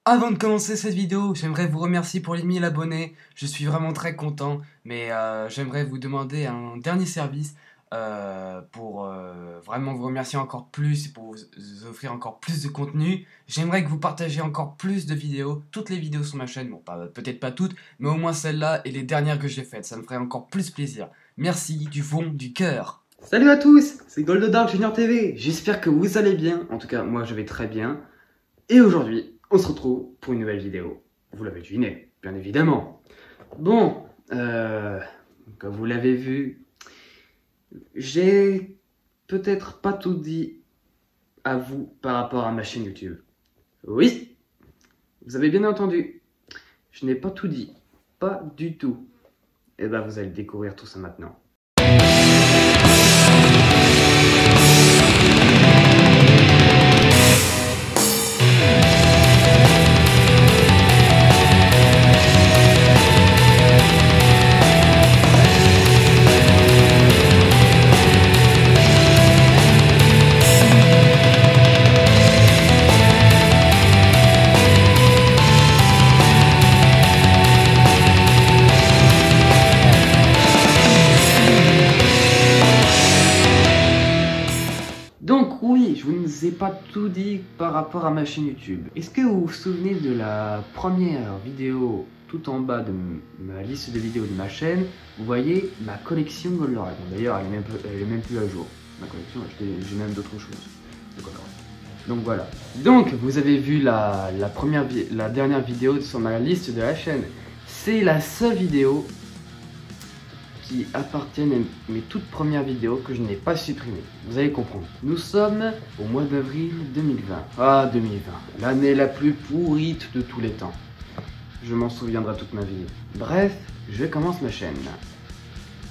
Avant de commencer cette vidéo, j'aimerais vous remercier pour les 1000 abonnés. Je suis vraiment très content, mais j'aimerais vous demander un dernier service pour vraiment vous remercier encore plus et pour vous offrir encore plus de contenu. J'aimerais que vous partagiez encore plus de vidéos, toutes les vidéos sur ma chaîne, bon peut-être pas toutes, mais au moins celles-là et les dernières que j'ai faites, ça me ferait encore plus plaisir. Merci du fond du cœur. Salut à tous, c'est Gold Dark Junior TV. J'espère que vous allez bien. En tout cas, moi je vais très bien. Et aujourd'hui, on se retrouve pour une nouvelle vidéo. Vous l'avez deviné, bien évidemment. Bon, comme vous l'avez vu, j'ai peut-être pas tout dit à vous par rapport à ma chaîne YouTube. Oui, vous avez bien entendu. Je n'ai pas tout dit. Pas du tout. Et ben vous allez découvrir tout ça maintenant. Donc oui, je vous ne ai pas tout dit par rapport à ma chaîne YouTube. Est-ce que vous vous souvenez de la première vidéo tout en bas de ma liste de vidéos de ma chaîne? Vous voyez ma collection Goldorak. Bon, d'ailleurs, elle est même plus à jour. Ma collection, j'ai même d'autres choses de Goldorak. Donc voilà. Donc vous avez vu la dernière vidéo sur ma liste de la chaîne. C'est la seule vidéo qui appartiennent à mes toutes premières vidéos que je n'ai pas supprimées. Vous allez comprendre. Nous sommes au mois d'avril 2020. Ah, 2020. L'année la plus pourrite de tous les temps. Je m'en souviendrai toute ma vie. Bref, je commence ma chaîne.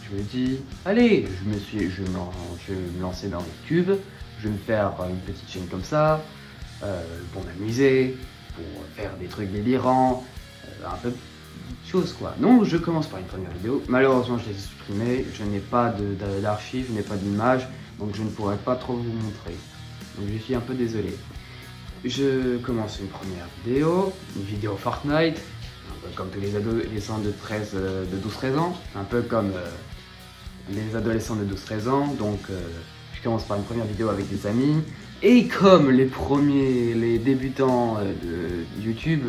Je me dis, allez, je vais me lancer dans YouTube. Je vais me faire une petite chaîne comme ça, pour m'amuser, pour faire des trucs délirants, un peu chose quoi. Donc je commence par une première vidéo. Malheureusement je les ai supprimées, je n'ai pas d'archives, je n'ai pas d'image, donc je ne pourrais pas trop vous montrer. Donc je suis un peu désolé. Je commence une première vidéo, une vidéo Fortnite, un peu comme tous les adolescents de 12-13 ans, un peu comme les adolescents de 12-13 ans, donc je commence par une première vidéo avec des amis, et comme les débutants de YouTube,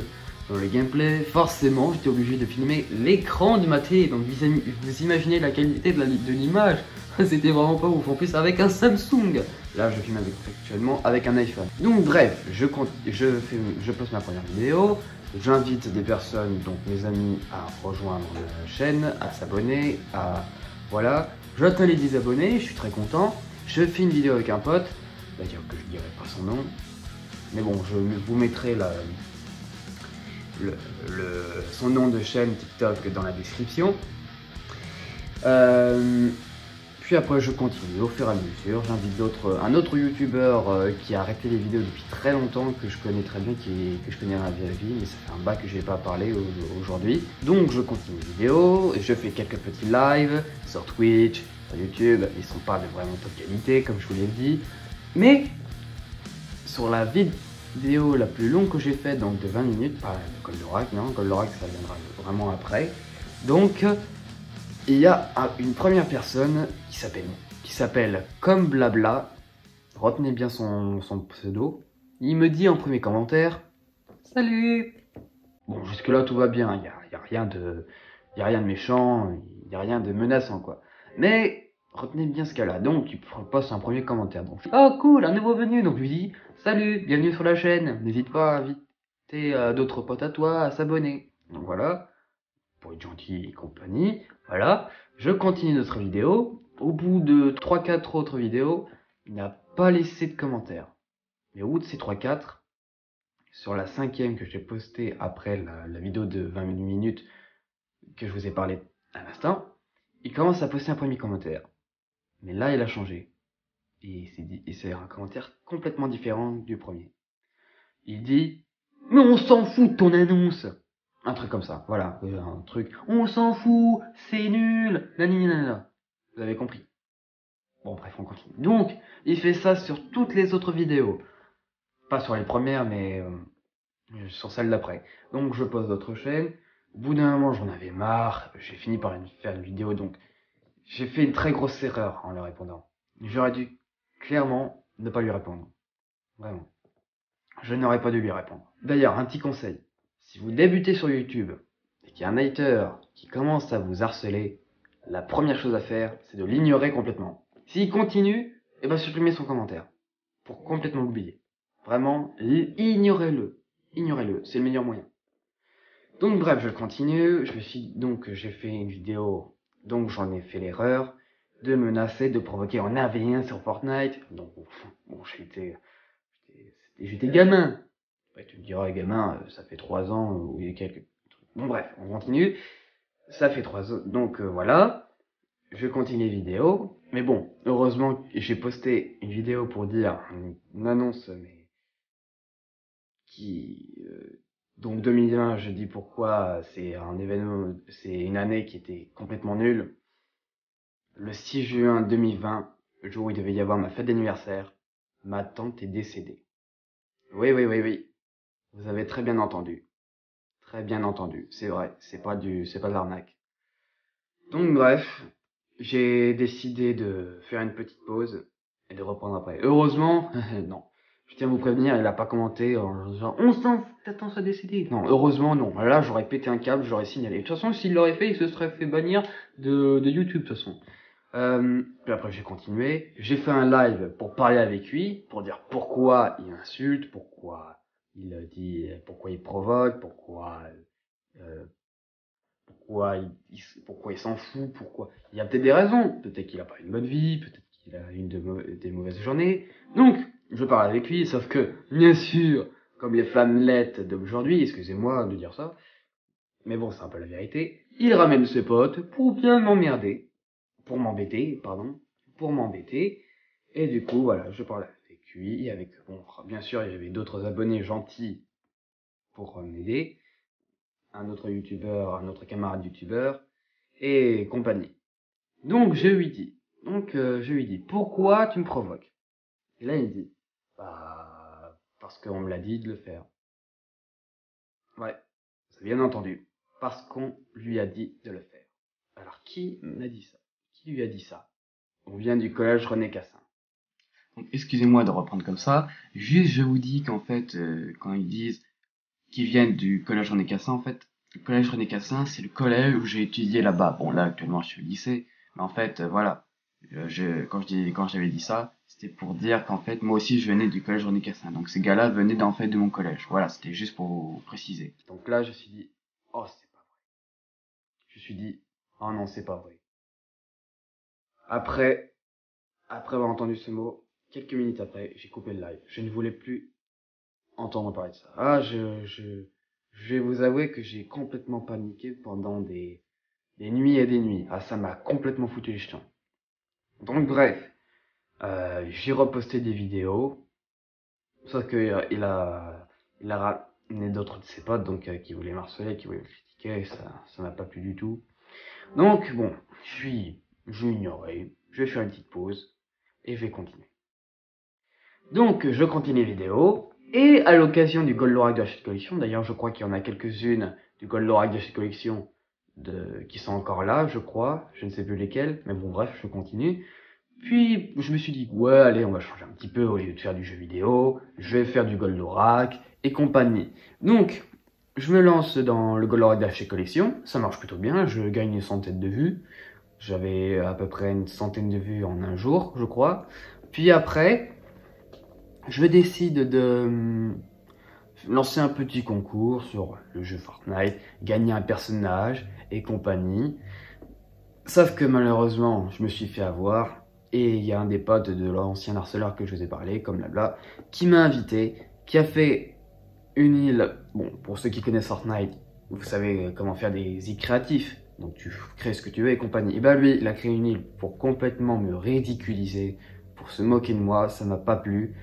dans le gameplay, forcément, j'étais obligé de filmer l'écran de ma télé. Donc vous imaginez la qualité de l'image. C'était vraiment pas ouf. En plus, avec un Samsung. Là, je filme actuellement avec un iPhone. Donc bref, je poste ma première vidéo. J'invite des personnes, donc mes amis, à rejoindre la chaîne, à s'abonner, voilà. J'atteins les 10 abonnés, je suis très content. Je fais une vidéo avec un pote. D'ailleurs que je dirai pas son nom. Mais bon, je vous mettrai son nom de chaîne TikTok dans la description. Puis après je continue au fur et à mesure, j'invite un autre youtubeur qui a arrêté les vidéos depuis très longtemps, que je connais très bien, que je connais dans la vraie vie, mais ça fait un bac que je n'ai pas parlé aujourd'hui. Donc je continue les vidéos, je fais quelques petits lives sur Twitch, sur YouTube, ils sont pas de vraiment top qualité comme je vous l'ai dit, mais sur la vidéo la plus longue que j'ai faite, donc de 20 minutes, pas Goldorak, non, Goldorak ça viendra vraiment après. Donc il y a une première personne qui s'appelle Comme Blabla, retenez bien son pseudo. Il me dit en premier commentaire, salut. Bon, jusque là tout va bien, il y a rien de méchant, il n'y a rien de menaçant quoi. Mais retenez bien ce cas-là. Donc il poste un premier commentaire. Donc oh cool, un nouveau venu. Donc je lui dis salut, bienvenue sur la chaîne. N'hésite pas à inviter d'autres potes à toi à s'abonner. Donc voilà, pour être gentil et compagnie. Voilà, je continue notre vidéo. Au bout de 3-4 autres vidéos, il n'a pas laissé de commentaires. Mais au bout de ces 3-4, sur la 5e que j'ai postée après la vidéo de 20 minutes que je vous ai parlé à l'instant, il commence à poster un premier commentaire. Mais là, il a changé. Et c'est un commentaire complètement différent du premier. Il dit « Mais on s'en fout de ton annonce !» Un truc comme ça, voilà, un truc « On s'en fout, c'est nul !» Nanana. Vous avez compris. Bon bref, on continue. Donc, il fait ça sur toutes les autres vidéos. Pas sur les premières, mais sur celle d'après. Donc je pose d'autres chaînes. Au bout d'un moment, j'en avais marre. J'ai fini par faire une vidéo, donc j'ai fait une très grosse erreur en leur répondant. J'aurais dû clairement ne pas lui répondre. Vraiment. Je n'aurais pas dû lui répondre. D'ailleurs, un petit conseil. Si vous débutez sur YouTube et qu'il y a un hater qui commence à vous harceler, la première chose à faire, c'est de l'ignorer complètement. S'il continue, eh ben supprimez son commentaire. Pour complètement l'oublier. Vraiment, ignorez-le. Ignorez-le, c'est le meilleur moyen. Donc bref, je continue, j'ai fait une vidéo, donc j'en ai fait l'erreur de menacer de provoquer un AV1 sur Fortnite. Donc bon, j'étais gamin. Ouais, tu me diras, gamin, ça fait 3 ans ou il y a quelques trucs. Bon bref, on continue. Ça fait 3 ans, donc voilà. Je continue les vidéos. Mais bon, heureusement, j'ai posté une vidéo pour dire une annonce, mais donc 2020, je dis pourquoi, c'est un événement, c'est une année qui était complètement nulle. Le 6 juin 2020, le jour où il devait y avoir ma fête d'anniversaire, ma tante est décédée. Oui, oui, oui, oui. Vous avez très bien entendu. Très bien entendu. C'est vrai. C'est pas de l'arnaque. Donc bref, j'ai décidé de faire une petite pause et de reprendre après. Heureusement, non. Je tiens à vous prévenir, il a pas commenté en disant on sent que ta tante soit décédée. Non, heureusement non. Là, j'aurais pété un câble, j'aurais signalé. De toute façon, s'il l'aurait fait, il se serait fait bannir de YouTube de toute façon. Puis après j'ai continué, j'ai fait un live pour parler avec lui, pour dire pourquoi il insulte, pourquoi il dit, pourquoi il provoque, pourquoi il s'en fout, pourquoi. Il y a peut-être des raisons, peut-être qu'il a pas une bonne vie, peut-être qu'il a des mauvaises journées. Donc, je parle avec lui, sauf que, bien sûr, comme les flammelettes d'aujourd'hui, excusez-moi de dire ça, mais bon, c'est un peu la vérité, il ramène ses potes pour bien m'emmerder. Pour m'embêter. Et du coup, voilà, je parle avec lui, bon, bien sûr, il y avait d'autres abonnés gentils pour m'aider, un autre youtubeur, un autre camarade youtubeur, et compagnie. Donc, je lui dis, pourquoi tu me provoques? Et là, il dit, bah, parce qu'on me l'a dit de le faire. Ouais, c'est bien entendu, parce qu'on lui a dit de le faire. Alors, qui m'a dit ça? Qui lui a dit ça? On vient du collège René Cassin. Donc, excusez-moi de reprendre comme ça. Juste, je vous dis qu'en fait, quand ils disent qu'ils viennent du collège René Cassin, en fait, le collège René Cassin, c'est le collège où j'ai étudié là-bas. Bon, là, actuellement, je suis au lycée. Mais en fait, voilà. Quand j'avais dit ça, c'était pour dire qu'en fait, moi aussi, je venais du collège René Cassin. Donc, ces gars-là venaient d'en fait de mon collège. Voilà, c'était juste pour vous préciser. Donc là, je me suis dit, oh, c'est pas vrai. Je me suis dit, oh non, c'est pas vrai. Après avoir entendu ce mot, quelques minutes après, j'ai coupé le live. Je ne voulais plus entendre parler de ça. Je vais vous avouer que j'ai complètement paniqué pendant des nuits et des nuits. Ah, ça m'a complètement foutu les jetons. Donc bref, j'ai reposté des vidéos, sauf que il a ramené d'autres de ses potes, donc qui voulaient m'harceler, qui voulaient me critiquer, ça m'a pas plu du tout. Donc bon, j'ai ignoré, je vais faire une petite pause et je vais continuer. Donc je continue les vidéos. Et à l'occasion du Goldorak de la collection, d'ailleurs je crois qu'il y en a quelques-unes du Goldorak de la collection qui sont encore là, je crois, je ne sais plus lesquelles, mais bon bref, je continue. Puis je me suis dit, ouais allez, on va changer un petit peu, au lieu de faire du jeu vidéo, je vais faire du Goldorak et compagnie. Donc, je me lance dans le Goldorak de la collection, ça marche plutôt bien, je gagne une centaine de vues. J'avais à peu près une centaine de vues en un jour, je crois. Puis après, je décide de lancer un petit concours sur le jeu Fortnite, gagner un personnage et compagnie. Sauf que malheureusement, je me suis fait avoir et il y a un des potes de l'ancien harceleur que je vous ai parlé, comme Blabla, qui m'a invité, qui a fait une île. Bon, pour ceux qui connaissent Fortnite, vous savez comment faire des îles créatifs. Donc tu crées ce que tu veux et compagnie. Et bah lui, il a créé une île pour complètement me ridiculiser, pour se moquer de moi, ça m'a pas plu.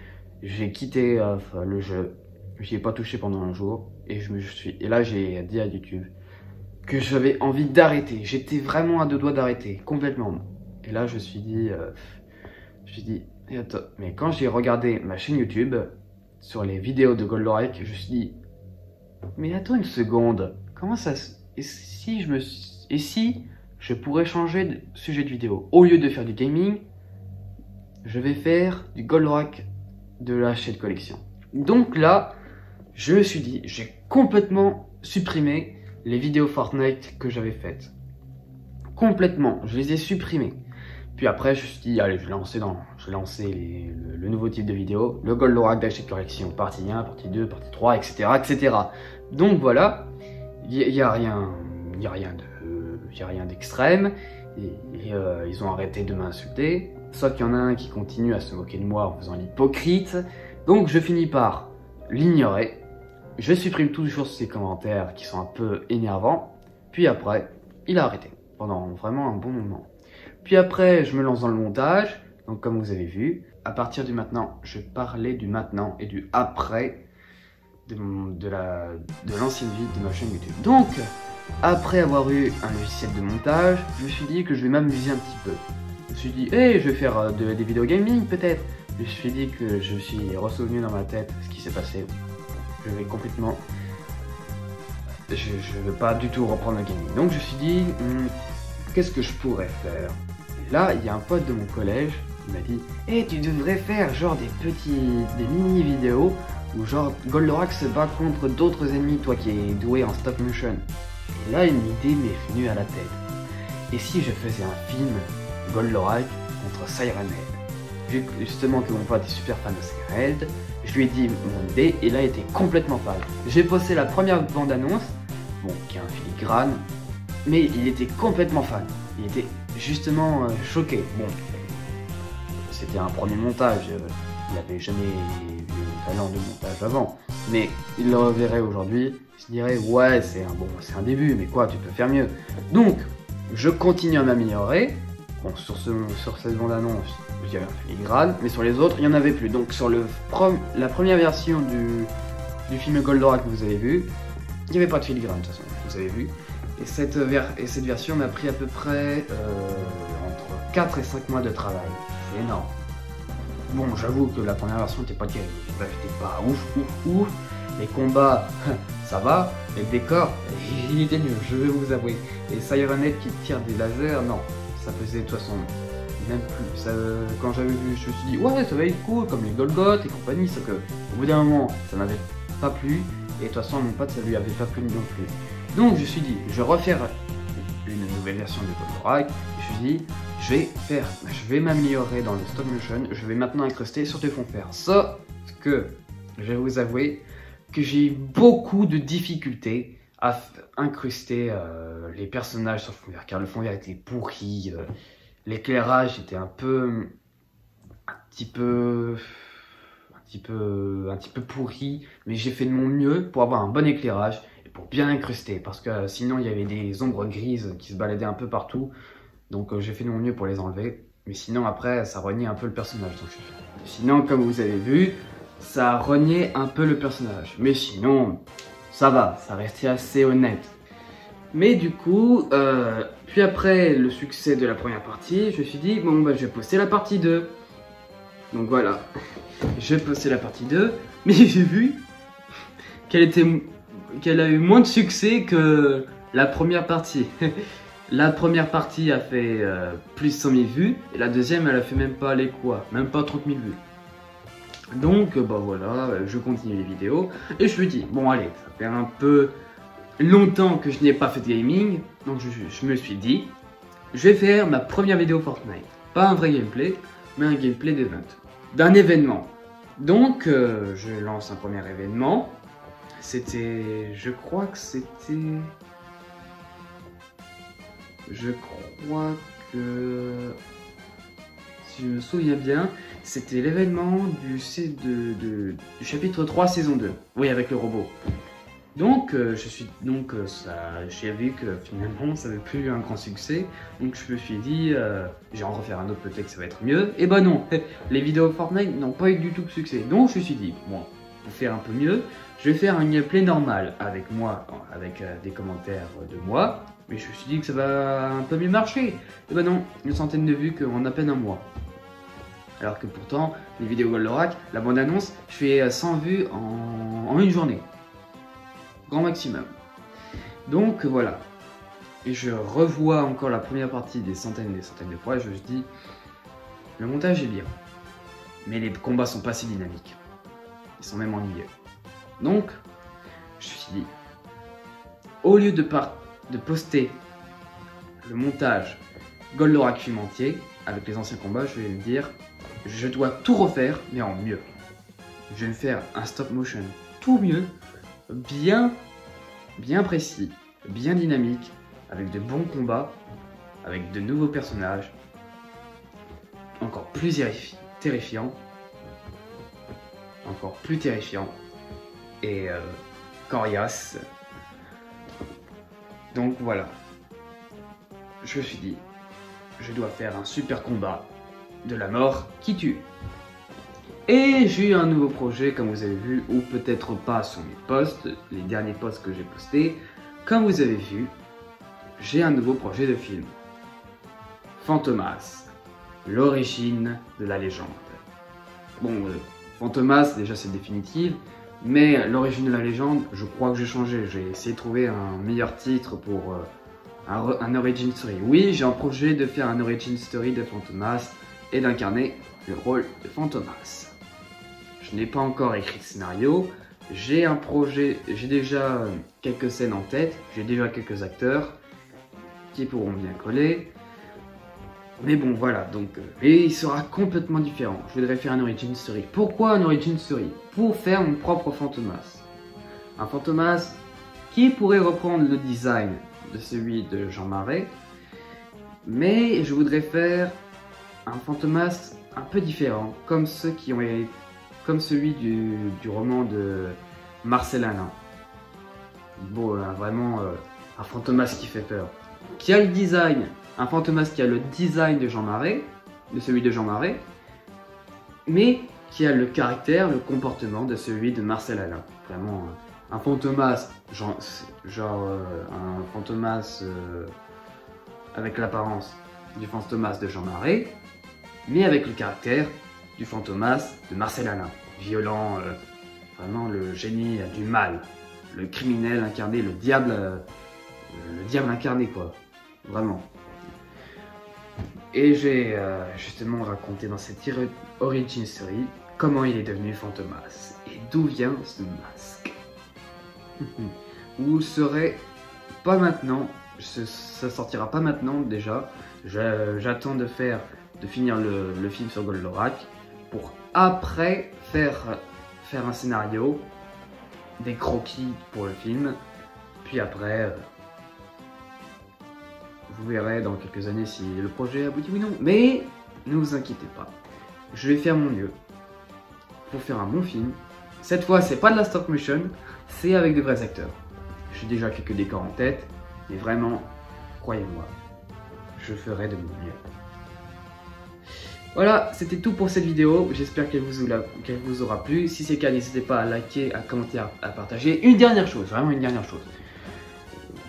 J'ai quitté le jeu, j'y ai pas touché pendant un jour et et là j'ai dit à YouTube que j'avais envie d'arrêter. J'étais vraiment à deux doigts d'arrêter complètement. Et là je me suis dit, attends, mais quand j'ai regardé ma chaîne YouTube sur les vidéos de Goldorak, je me suis dit Mais attends une seconde, comment ça se... Et si je pourrais changer de sujet de vidéo? Au lieu de faire du gaming, je vais faire du Goldorak de la chaîne collection. Donc là, je me suis dit, j'ai complètement supprimé les vidéos Fortnite que j'avais faites. Complètement, je les ai supprimées. Puis après, je me suis dit, allez, je vais lancer le nouveau type de vidéo, le Goldorak de la chaîne collection, partie 1, partie 2, partie 3, etc. etc. Donc voilà, il n'y a rien d'extrême. Ils ont arrêté de m'insulter. Sauf qu'il y en a un qui continue à se moquer de moi en faisant l'hypocrite. Donc je finis par l'ignorer. Je supprime toujours ces commentaires qui sont un peu énervants. Puis après, il a arrêté pendant vraiment un bon moment. Puis après, je me lance dans le montage. Donc comme vous avez vu, à partir du maintenant, je parlais du maintenant et du après de l'ancienne vie de ma chaîne YouTube. Donc, après avoir eu un logiciel de montage, je me suis dit que je vais m'amuser un petit peu. Je me suis dit, hey, je vais faire des vidéos gaming peut-être. Je me suis dit que je me suis ressouvenir dans ma tête ce qui s'est passé. Je vais complètement... Je ne veux pas du tout reprendre le gaming. Donc je me suis dit, qu'est-ce que je pourrais faire? Et là, il y a un pote de mon collège, il m'a dit, hey, tu devrais faire genre des mini vidéos où genre Goldorak se bat contre d'autres ennemis, toi qui es doué en stop motion. Et là, une idée m'est venue à la tête. Et si je faisais un film Goldorak contre Siren Head? Vu justement que mon pote est super fan de Siren Head, je lui ai dit mon idée et là il était complètement fan. J'ai posté la première bande-annonce, bon, qui est un filigrane, mais il était complètement fan. Il était justement choqué. Bon, c'était un premier montage, il n'avait jamais eu le talent de montage avant, mais il le reverrait aujourd'hui, il se dirait ouais, c'est un début, mais quoi, tu peux faire mieux. Donc, je continue à m'améliorer. Bon, sur cette bande-annonce, il y avait un filigrane, mais sur les autres, il n'y en avait plus. Donc sur la première version du film Goldorak que vous avez vu, il n'y avait pas de filigrane de toute façon, vous avez vu. Et cette version m'a pris à peu près entre 4 et 5 mois de travail. C'est énorme. Bon, j'avoue que la première version n'était pas terrible. C'était pas ouf. Les combats, ça va. Les décors, il était nul, je vais vous avouer. Et Siren Head qui tire des lasers, non. Ça faisait de toute façon même plus. Ça, quand j'avais vu, je me suis dit ouais, ça va être cool comme les Golgoth et compagnie, sauf que au bout d'un moment ça m'avait pas plu et de toute façon mon pote ça lui avait pas plu non plus. Donc je me suis dit je vais refaire une nouvelle version de Goldorak. Je me suis dit je vais m'améliorer dans le stop motion, je vais maintenant incruster sur du fond vert. Sauf que je vais vous avouer que j'ai eu beaucoup de difficultés à incruster les personnages sur le fond vert, car le fond vert était pourri, l'éclairage était un petit peu pourri, mais j'ai fait de mon mieux pour avoir un bon éclairage et pour bien incruster, parce que sinon il y avait des ombres grises qui se baladaient un peu partout, donc j'ai fait de mon mieux pour les enlever, mais sinon après ça reniait un peu le personnage. Donc, sinon comme vous avez vu, ça reniait un peu le personnage, mais sinon ça va, ça restait assez honnête. Mais du coup, puis après le succès de la première partie, je me suis dit, bon bah je vais poster la partie 2. Donc voilà, je vais poster la partie 2, mais j'ai vu qu'elle a eu moins de succès que la première partie. La première partie a fait plus de 100 000 vues, et la deuxième elle a fait même pas même pas 30 000 vues. Donc bah voilà, je continue les vidéos, et je me dis, bon allez, ça fait un peu longtemps que je n'ai pas fait de gaming, donc je me suis dit, je vais faire ma première vidéo Fortnite. Pas un vrai gameplay, mais un gameplay d'un événement. Donc je lance un premier événement. C'était, je crois que si je me souviens bien, c'était l'événement du chapitre 3 saison 2. Oui, avec le robot. Donc, j'ai vu que finalement ça n'avait plus eu un grand succès, donc je me suis dit, je vais en refaire un autre, peut-être que ça va être mieux. Et bah non, les vidéos Fortnite n'ont pas eu du tout de succès, donc je me suis dit, bon, pour faire un peu mieux, je vais faire un gameplay normal avec moi, avec des commentaires de moi, mais je me suis dit que ça va un peu mieux marcher. Et bah non, une centaine de vues en à peine un mois. Alors que pourtant, les vidéos Goldorak, la bande-annonce, je fais 100 vues en une journée. grand maximum. Donc voilà. Et je revois encore la première partie des centaines et des centaines de fois et je me dis, le montage est bien, mais les combats sont pas si dynamiques. Ils sont même ennuyeux. Donc, je me suis dit, au lieu de poster le montage Goldorak film entier avec les anciens combats, je vais me dire, je dois tout refaire, mais en mieux. Je vais me faire un stop motion tout mieux, bien précis, bien dynamique, avec de bons combats, avec de nouveaux personnages, encore plus terrifiants, encore plus terrifiants, et coriaces. Donc voilà, je me suis dit, je dois faire un super combat de la mort qui tue. Et j'ai eu un nouveau projet, comme vous avez vu, ou peut-être pas sur mes posts, les derniers posts que j'ai postés. Comme vous avez vu, j'ai un nouveau projet de film. Fantomas, l'origine de la légende. Bon, Fantomas, déjà c'est définitif, mais l'origine de la légende, je crois que j'ai changé. J'ai essayé de trouver un meilleur titre pour un origin story. Oui, j'ai un projet de faire un origin story de Fantomas et d'incarner le rôle de Fantomas. Je n'ai pas encore écrit de scénario, j'ai un projet, j'ai déjà quelques scènes en tête, j'ai déjà quelques acteurs qui pourront bien coller. Mais bon voilà, donc, et il sera complètement différent. Je voudrais faire un origin story. Pourquoi un origin story? Pour faire mon propre Fantomas. Un Fantomas qui pourrait reprendre le design de celui de Jean Marais, mais je voudrais faire un Fantomas un peu différent, comme celui du roman de Marcel Alain. Bon, vraiment un Fantomas qui fait peur. Qui a le design, un Fantomas qui a le design de Jean Marais, de celui de Jean Marais, mais qui a le caractère, le comportement de celui de Marcel Alain. Vraiment un Fantomas, un Fantomas avec l'apparence du Fantomas de Jean Marais, mais avec le caractère du Fantomas de Marcel Alain. Violent, vraiment le génie du mal, le criminel incarné, le diable incarné quoi, vraiment. Et j'ai justement raconté dans cette origin story comment il est devenu Fantomas et d'où vient ce masque. Vous serez pas maintenant, ça sortira pas maintenant déjà. J'attends de finir le film sur Goldorak pour après faire un scénario, des croquis pour le film, puis après vous verrez dans quelques années si le projet aboutit ou non. Mais ne vous inquiétez pas, je vais faire mon mieux pour faire un bon film. Cette fois, c'est pas de la stop motion, c'est avec de vrais acteurs. J'ai déjà quelques décors en tête, mais vraiment, croyez-moi, je ferai de mon mieux. Voilà, c'était tout pour cette vidéo. J'espère qu'elle vous aura plu. Si c'est le cas, n'hésitez pas à liker, à commenter, à partager. Une dernière chose, vraiment une dernière chose.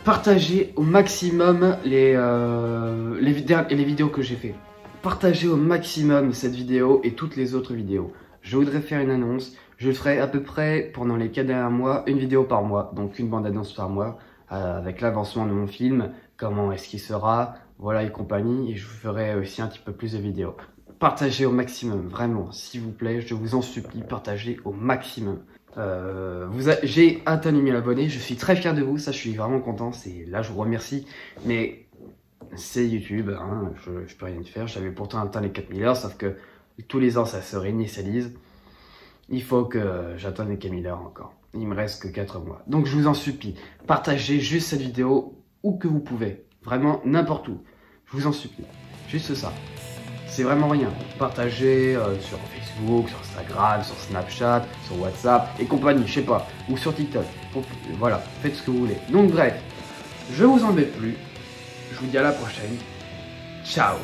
Partagez au maximum les vidéos que j'ai fait. Partagez au maximum cette vidéo et toutes les autres vidéos. Je voudrais faire une annonce. Je ferai à peu près pendant les 4 derniers mois une vidéo par mois. Donc une bande-annonce par mois avec l'avancement de mon film. Comment est-ce qu'il sera, voilà et compagnie. Et je vous ferai aussi un petit peu plus de vidéos. Partagez au maximum, vraiment, s'il vous plaît, je vous en supplie, partagez au maximum. J'ai atteint les 1000 abonnés, je suis très fier de vous, ça je suis vraiment content, là je vous remercie, mais c'est YouTube, hein, je peux rien y faire, j'avais pourtant atteint les 4000 heures, sauf que tous les ans ça se réinitialise, il faut que j'atteigne les 4000 heures encore, il me reste que 4 mois. Donc je vous en supplie, partagez juste cette vidéo où que vous pouvez, vraiment n'importe où, je vous en supplie, juste ça. C'est vraiment rien. Partagez sur Facebook, sur Instagram, sur Snapchat, sur WhatsApp et compagnie, je sais pas, ou sur TikTok. Voilà, faites ce que vous voulez. Donc bref, je vous embête plus. Je vous dis à la prochaine. Ciao.